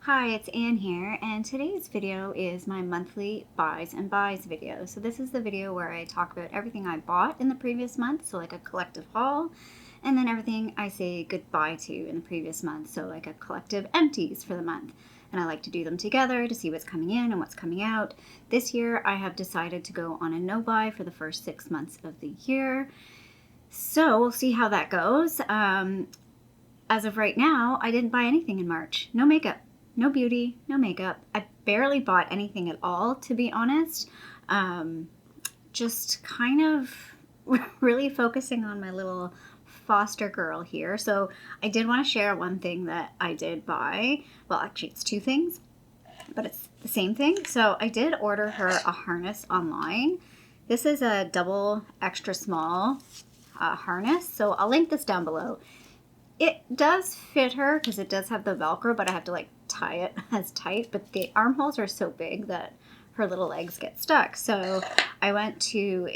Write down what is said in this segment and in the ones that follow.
Hi, it's Anne here, and today's video is my monthly buys and buys video. So this is the video where I talk about everything I bought in the previous month, so like a collective haul, and then everything I say goodbye to in the previous month, so like a collective empties for the month. And I like to do them together to see what's coming in and what's coming out. This year I have decided to go on a no buy for the first 6 months of the year. So we'll see how that goes. As of right now, I didn't buy anything in March. No makeup. No beauty, no makeup. I barely bought anything at all, to be honest. Just kind of really focusing on my little foster girl here. So I did want to share one thing that I did buy. Well, actually, it's two things, but it's the same thing. So I did order her a harness online. This is a double extra small harness. So I'll link this down below. It does fit her because it does have the Velcro, but I have to like tie it as tight. But the armholes are so big that her little legs get stuck. So I went to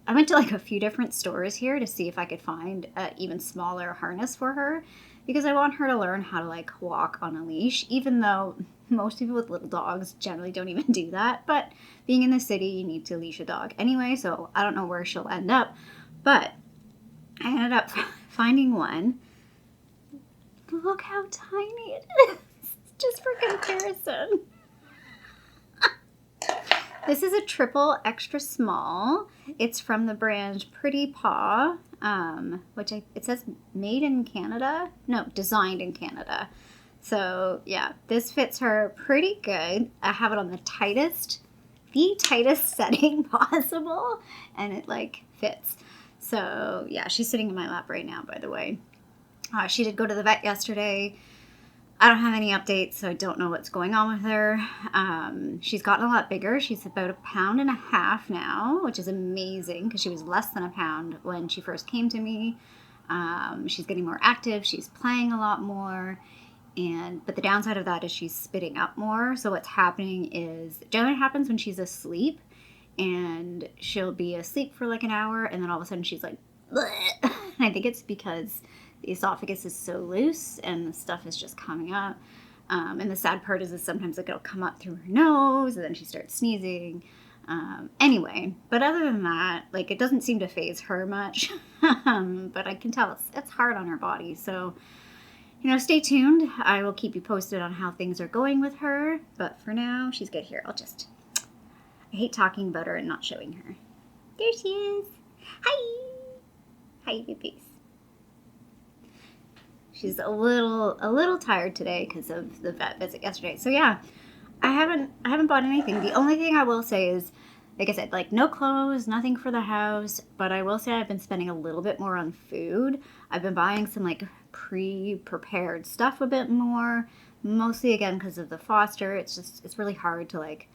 like a few different stores here to see if I could find an even smaller harness for her, because I want her to learn how to like walk on a leash, even though most people with little dogs generally don't even do that. But being in the city, you need to leash a dog anyway, so I don't know where she'll end up. But I ended up finding one. Look how tiny it is, just for comparison. This is a triple extra small. It's from the brand Pretty Paw, it says made in Canada. No, designed in Canada. So yeah, this fits her pretty good. I have it on the tightest setting possible, and it like fits. So yeah, she's sitting in my lap right now, by the way. She did go to the vet yesterday. I don't have any updates, so I don't know what's going on with her. She's gotten a lot bigger. She's about 1.5 pounds now, which is amazing because she was less than a pound when she first came to me. She's getting more active. She's playing a lot more. But the downside of that is she's spitting up more. So what's happening is, generally happens when she's asleep, and she'll be asleep for like an hour, and then all of a sudden she's like, bleh. And I think it's because the esophagus is so loose and the stuff is just coming up. And the sad part is sometimes like it'll come up through her nose and then she starts sneezing. Anyway, but other than that, like it doesn't seem to faze her much. But I can tell it's hard on her body. So, stay tuned. I will keep you posted on how things are going with her. But for now, she's good here. I hate talking about her and not showing her. There she is. Hi. Hi, babies. She's a little tired today because of the vet visit yesterday. So yeah, I haven't bought anything. The only thing I will say is, like I said, like no clothes, nothing for the house. But I will say I've been spending a little bit more on food. I've been buying some like pre-prepared stuff a bit more, mostly again because of the foster. It's really hard to like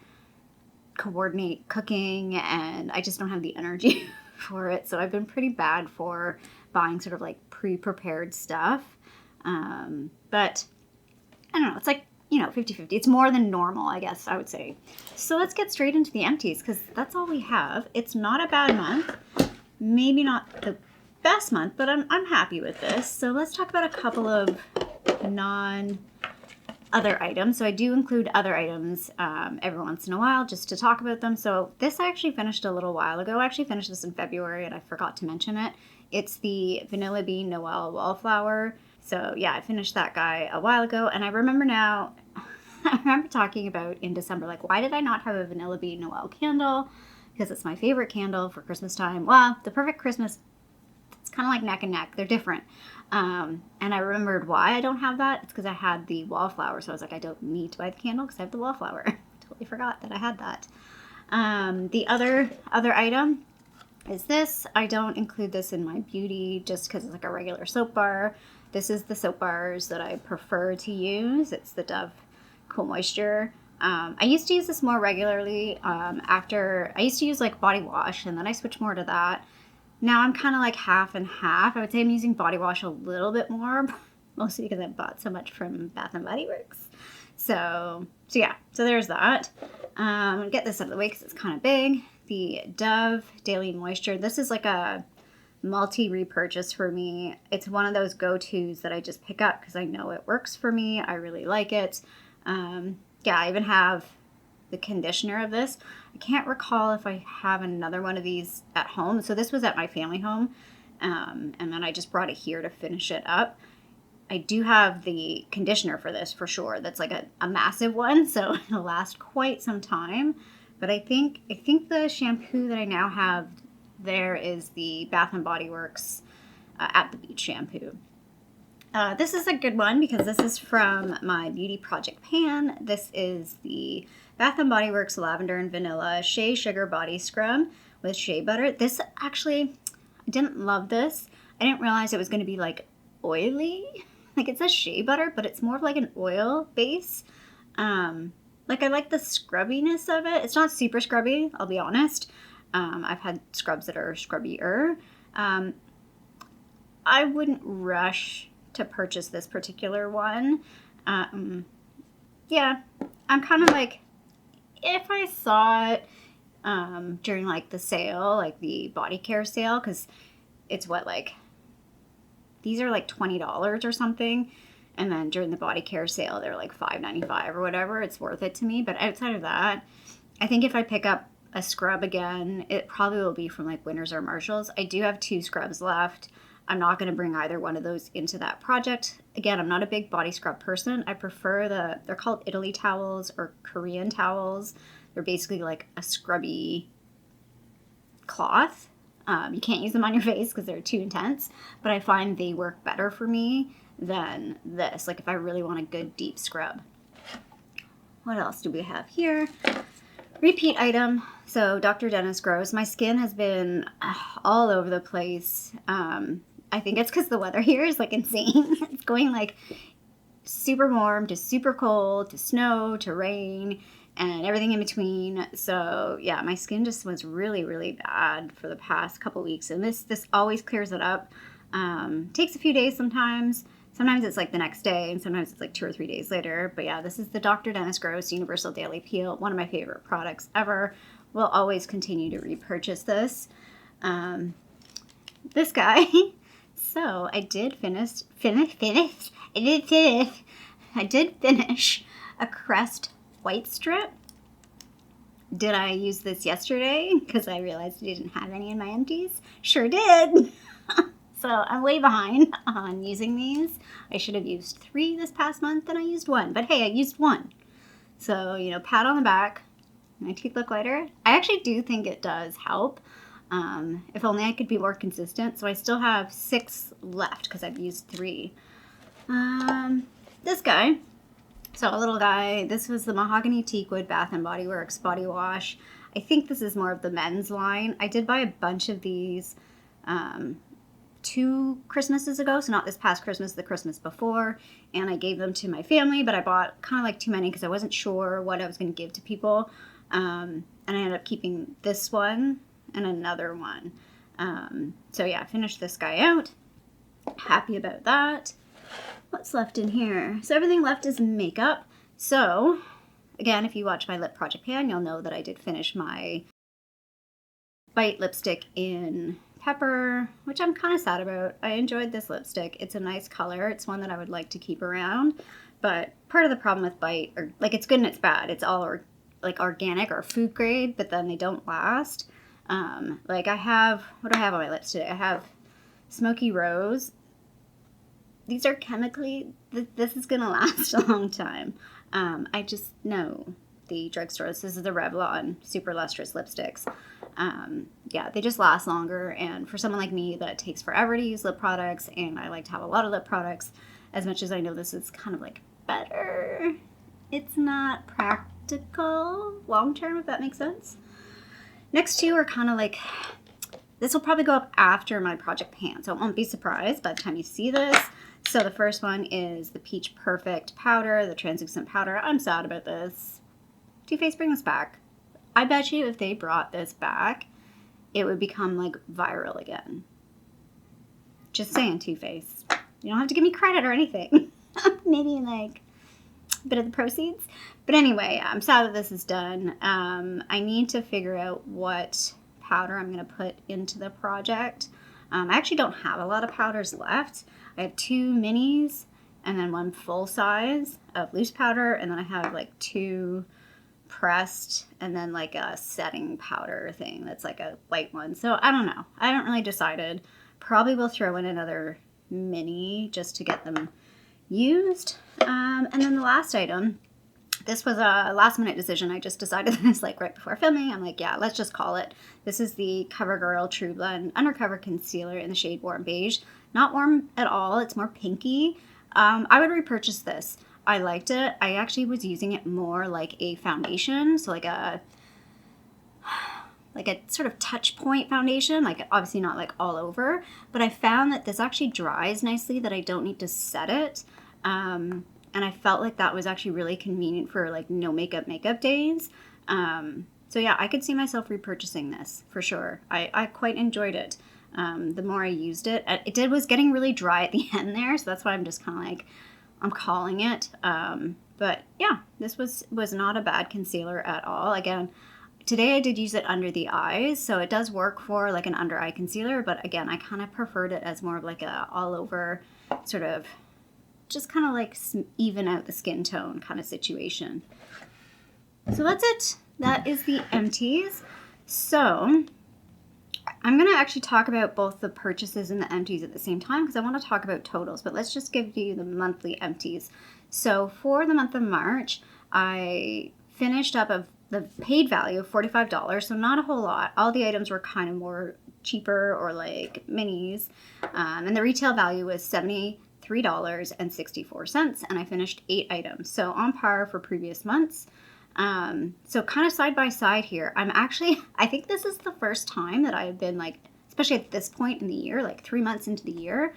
coordinate cooking, and I just don't have the energy for it. So I've been pretty bad for buying sort of like pre-prepared stuff. But I don't know, it's like, 50-50. It's more than normal, I guess I would say. So let's get straight into the empties because that's all we have. It's not a bad month. Maybe not the best month, but I'm happy with this. So let's talk about a couple of other items. So I do include other items every once in a while just to talk about them. So this I actually finished a little while ago. I actually finished this in February and I forgot to mention it. It's the Vanilla Bean Noel Wallflower. So yeah, I finished that guy a while ago, and I remember now, I remember talking about in December, like, why did I not have a Vanilla Bean Noel candle? Because it's my favorite candle for Christmas time. Well, the perfect Christmas, it's kind of like neck and neck. They're different. And I remembered why I don't have that. It's because I had the wallflower, so I was like, I don't need to buy the candle because I have the wallflower. Totally forgot that I had that. The other item is this. I don't include this in my beauty just because it's like a regular soap bar. This is the soap bars that I prefer to use. It's the Dove Cool Moisture. I used to use this more regularly after I used to use like body wash, and then I switched more to that. Now I'm kind of like half and half. I would say I'm using body wash a little bit more, mostly because I bought so much from Bath and Body Works. So yeah, so there's that. Get this out of the way because it's kind of big. The Dove Daily Moisture. This is like a multi-repurchase for me. It's one of those go-tos that I just pick up because I know it works for me. I really like it. Yeah, I even have the conditioner of this. I can't recall if I have another one of these at home. So this was at my family home, and then I just brought it here to finish it up. I do have the conditioner for this for sure. That's like a massive one, so it'll last quite some time. But I think the shampoo that I now have there is the Bath and Body Works At the Beach shampoo. This is a good one because this is from my beauty project pan. This is the Bath and Body Works Lavender and Vanilla Shea Sugar Body Scrub with shea butter. This actually, I didn't love this. I didn't realize it was going to be like oily. Like it says shea butter, but it's more of like an oil base. Like I like the scrubbiness of it. It's not super scrubby, I'll be honest. I've had scrubs that are scrubbier. I wouldn't rush to purchase this particular one. Yeah, I'm kind of like, if I saw it during like the sale, like the body care sale, because it's what, like, these are like $20 or something, and then during the body care sale they're like $5.95 or whatever. It's worth it to me. But outside of that, I think if I pick up a scrub again, it probably will be from like Winners or Marshalls. I do have 2 scrubs left. I'm not going to bring either one of those into that project. Again, I'm not a big body scrub person. I prefer they're called Italy towels or Korean towels. They're basically like a scrubby cloth. You can't use them on your face because they're too intense, but I find they work better for me than this, like if I really want a good deep scrub. What else do we have here? Repeat item. So Dr. Dennis Gross. My skin has been all over the place. I think it's because the weather here is like insane. It's going like super warm to super cold to snow to rain and everything in between. So yeah, my skin just was really, really bad for the past couple weeks, and this always clears it up. Takes a few days sometimes. Sometimes it's like the next day, and sometimes it's like 2 or 3 days later. But yeah, this is the Dr. Dennis Gross Universal Daily Peel, one of my favorite products ever. We'll always continue to repurchase this. This guy. So I did finish a Crest white strip. Did I use this yesterday? Because I realized I didn't have any in my empties. Sure did. So I'm way behind on using these. I should have used 3 this past month, and I used 1. But hey, I used 1. So, you know, pat on the back. My teeth look lighter. I actually do think it does help. If only I could be more consistent. So I still have 6 left because I've used 3. This guy. So a little guy. This was the Mahogany Teakwood Bath and Body Works body wash. I think this is more of the men's line. I did buy a bunch of these 2 Christmases ago, so not this past Christmas, the Christmas before, and I gave them to my family, but I bought kind of like too many because I wasn't sure what I was going to give to people, and I ended up keeping this one and another one. So yeah, I finished this guy out. Happy about that. What's left in here? So everything left is makeup. So again, if you watch my lip project pan, you'll know that I did finish my Bite lipstick in Pepper, which I'm kind of sad about. I enjoyed this lipstick. It's a nice color. It's one that I would like to keep around. But part of the problem with Bite, or like it's good and it's bad. It's all like organic or food grade, but then they don't last. Like I have, what do I have on my lips today? I have Smoky Rose. These are chemically, this is going to last a long time. I just know the drugstores. This is the Revlon Super Lustrous lipsticks. Yeah, they just last longer, and for someone like me that takes forever to use lip products, and I like to have a lot of lip products, as much as I know this is kind of like better, it's not practical long term, if that makes sense. Next 2 are kind of like, this will probably go up after my project pan, so it won't be surprised by the time you see this. So the first one is the Peach Perfect powder, the translucent powder. I'm sad about this. Too Faced, bring this back. I bet you if they brought this back, it would become like viral again. Just saying, Too Faced. You don't have to give me credit or anything. Maybe like a bit of the proceeds. But anyway, I'm sad that this is done. I need to figure out what powder I'm going to put into the project. I actually don't have a lot of powders left. I have 2 minis and then 1 full size of loose powder, and then I have like 2 pressed, and then like a setting powder thing that's like a white one. So I don't know. I haven't really decided. Probably will throw in another mini just to get them used. And then the last item, this was a last minute decision. I just decided this like right before filming. I'm like, yeah, let's just call it. This is the CoverGirl True Blend Undercover Concealer in the shade Warm Beige. Not warm at all. It's more pinky. I would repurchase this. I liked it. I actually was using it more like a foundation. So like a sort of touch point foundation, like obviously not like all over, but I found that this actually dries nicely, that I don't need to set it. And I felt like that was actually really convenient for like no makeup days. So yeah, I could see myself repurchasing this for sure. I quite enjoyed it. The more I used it, was getting really dry at the end there. So that's why I'm just kind of like, I'm calling it. But yeah, this was not a bad concealer at all. Again, today I did use it under the eyes, so it does work for like an under eye concealer, but again, I kind of preferred it as more of like a all over sort of, just kind of like even out the skin tone kind of situation. So that's it. That is the empties. So I'm going to actually talk about both the purchases and the empties at the same time because I want to talk about totals, but let's just give you the monthly empties. So for the month of March, I finished up of the paid value of $45, so not a whole lot. All the items were kind of more cheaper or like minis, and the retail value was $73.64, and I finished 8 items, so on par for previous months. So kind of side by side here, I think this is the first time that I've been like, especially at this point in the year, like 3 months into the year,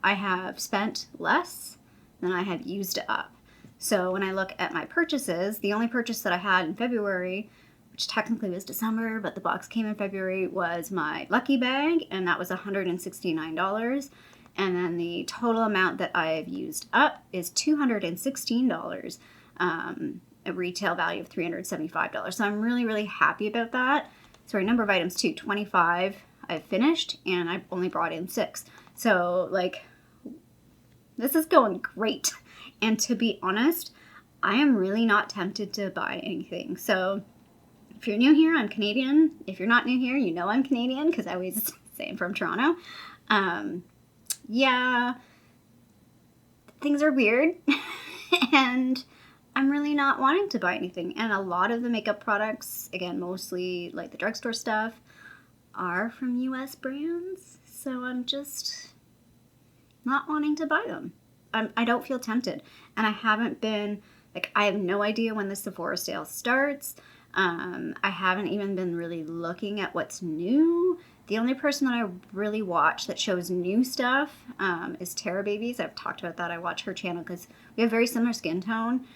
I have spent less than I have used up. So when I look at my purchases, the only purchase that I had in February, which technically was December, but the box came in February, was my Lucky Bag, and that was $169. And then the total amount that I've used up is $216, a retail value of $375. So I'm really, really happy about that. Sorry, number of items too, 25 I've finished, and I've only brought in 6. So like, this is going great. And to be honest, I am really not tempted to buy anything. So if you're new here, I'm Canadian. If you're not new here, you know I'm Canadian because I always say I'm from Toronto. Yeah, things are weird and I'm really not wanting to buy anything. And a lot of the makeup products, again, mostly like the drugstore stuff, are from US brands. So I'm just not wanting to buy them. I don't feel tempted, and I haven't been, like, I have no idea when the Sephora sale starts. I haven't even been really looking at what's new. The only person that I really watch that shows new stuff is Tara Babies. I've talked about that. I watch her channel because we have very similar skin tone,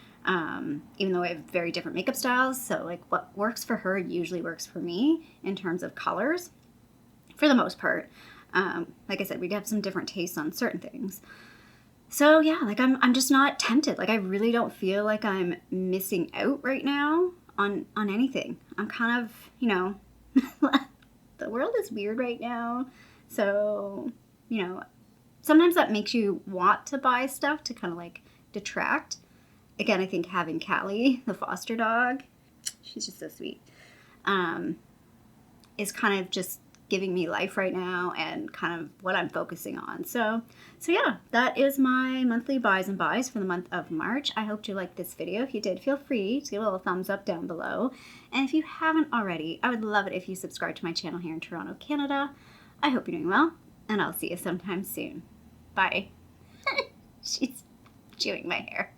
even though we have very different makeup styles. So like what works for her usually works for me in terms of colors, for the most part. Like I said, we have some different tastes on certain things. So yeah, like I'm just not tempted. Like I really don't feel like I'm missing out right now on anything. I'm kind of, you know, the world is weird right now. So, you know, sometimes that makes you want to buy stuff to kind of like detract. Again, I think having Callie, the foster dog, she's just so sweet, is kind of just giving me life right now and kind of what I'm focusing on. So yeah, that is my monthly buys and buys for the month of March. I hope you liked this video. If you did, feel free to give a little thumbs up down below. And if you haven't already, I would love it if you subscribe to my channel here in Toronto, Canada. I hope you're doing well, and I'll see you sometime soon. Bye. She's chewing my hair.